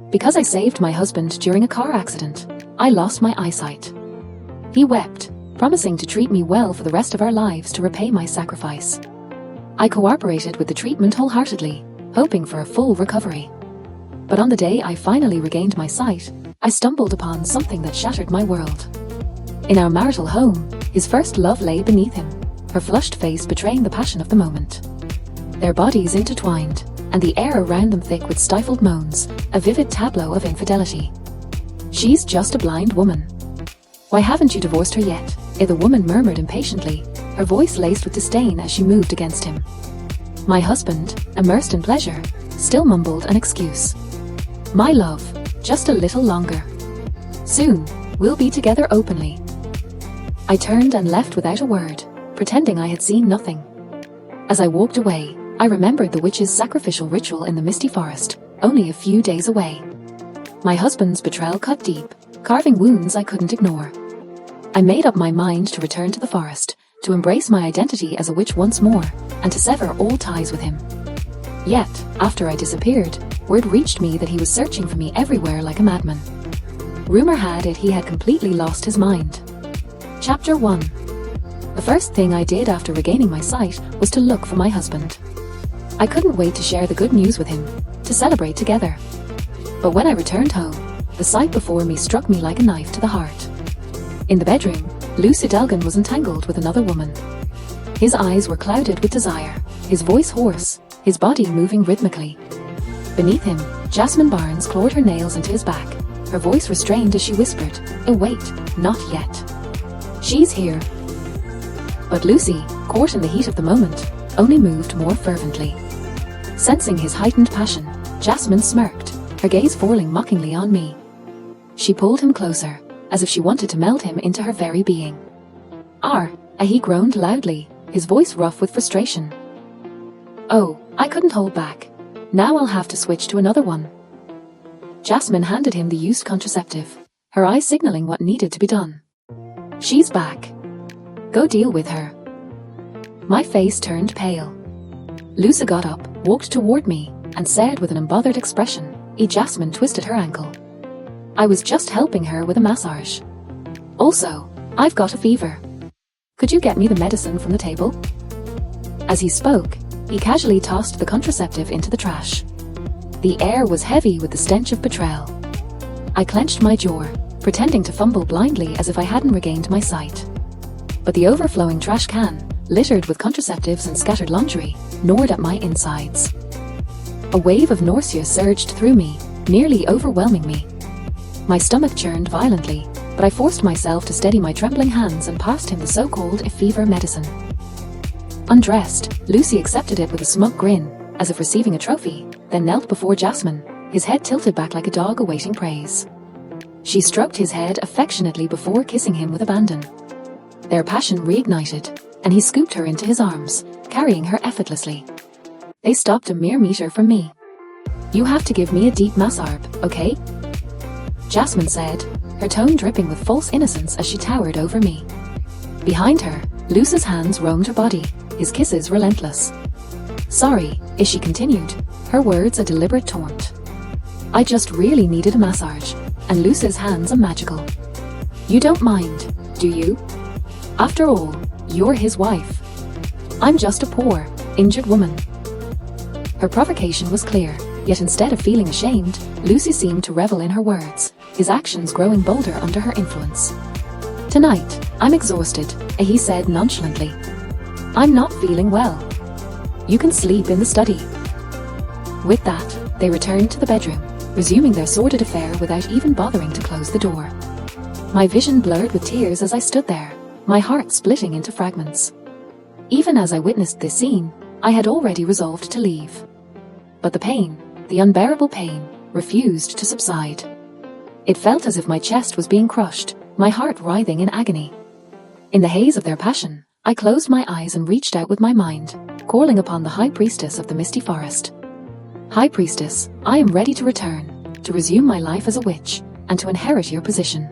Because I saved my husband during a car accident, I lost my eyesight. He wept, promising to treat me well for the rest of our lives to repay my sacrifice. I cooperated with the treatment wholeheartedly, hoping for a full recovery. But on the day I finally regained my sight, I stumbled upon something that shattered my world. In our marital home, his first love lay beneath him, her flushed face betraying the passion of the moment. Their bodies intertwined, and the air around them thick with stifled moans, a vivid tableau of infidelity. "She's just a blind woman. Why haven't you divorced her yet?" the woman murmured impatiently, her voice laced with disdain as she moved against him. My husband, immersed in pleasure, still mumbled an excuse. "My love, just a little longer. Soon, we'll be together openly." I turned and left without a word, pretending I had seen nothing. As I walked away, I remembered the witch's sacrificial ritual in the misty forest, only a few days away. My husband's betrayal cut deep, carving wounds I couldn't ignore. I made up my mind to return to the forest, to embrace my identity as a witch once more, and to sever all ties with him. Yet, after I disappeared, word reached me that he was searching for me everywhere like a madman. Rumor had it he had completely lost his mind. Chapter 1. The first thing I did after regaining my sight was to look for my husband. I couldn't wait to share the good news with him, to celebrate together. But when I returned home, the sight before me struck me like a knife to the heart. In the bedroom, Lucy Delgan was entangled with another woman. His eyes were clouded with desire, his voice hoarse, his body moving rhythmically. Beneath him, Jasmine Barnes clawed her nails into his back, her voice restrained as she whispered, "Oh wait, not yet. She's here." But Lucy, caught in the heat of the moment, only moved more fervently. Sensing his heightened passion, Jasmine smirked, her gaze falling mockingly on me. She pulled him closer, as if she wanted to meld him into her very being. He groaned loudly, his voice rough with frustration. "Oh, I couldn't hold back. Now I'll have to switch to another one." Jasmine handed him the used contraceptive, her eyes signaling what needed to be done. "She's back. Go deal with her." My face turned pale. Lucy got up, walked toward me, and said with an unbothered expression, Jasmine twisted her ankle. I was just helping her with a massage. "Also, I've got a fever. Could you get me the medicine from the table?" As he spoke, he casually tossed the contraceptive into the trash. The air was heavy with the stench of betrayal. I clenched my jaw, pretending to fumble blindly as if I hadn't regained my sight. But the overflowing trash can, littered with contraceptives and scattered lingerie, gnawed at my insides. A wave of nausea surged through me, nearly overwhelming me. My stomach churned violently, but I forced myself to steady my trembling hands and passed him the so-called fever medicine. Undressed, Lucy accepted it with a smug grin, as if receiving a trophy, then knelt before Jasmine, his head tilted back like a dog awaiting praise. She stroked his head affectionately before kissing him with abandon. Their passion reignited, and he scooped her into his arms, carrying her effortlessly. They stopped a mere meter from me. "You have to give me a deep massage, okay?" Jasmine said, her tone dripping with false innocence as she towered over me. Behind her, Lucy's hands roamed her body, his kisses relentless. "Sorry," she continued, her words a deliberate taunt. "I just really needed a massage," and Lucy's hands are magical. "You don't mind, do you? After all, you're his wife. I'm just a poor, injured woman." Her provocation was clear, yet instead of feeling ashamed, Lucy seemed to revel in her words, his actions growing bolder under her influence. "Tonight, I'm exhausted," he said nonchalantly. "I'm not feeling well. You can sleep in the study." With that, they returned to the bedroom, resuming their sordid affair without even bothering to close the door. My vision blurred with tears as I stood there, my heart splitting into fragments. Even as I witnessed this scene, I had already resolved to leave. But the pain, the unbearable pain, refused to subside. It felt as if my chest was being crushed, my heart writhing in agony. In the haze of their passion, I closed my eyes and reached out with my mind, calling upon the High Priestess of the Misty Forest. "High Priestess, I am ready to return, to resume my life as a witch, and to inherit your position."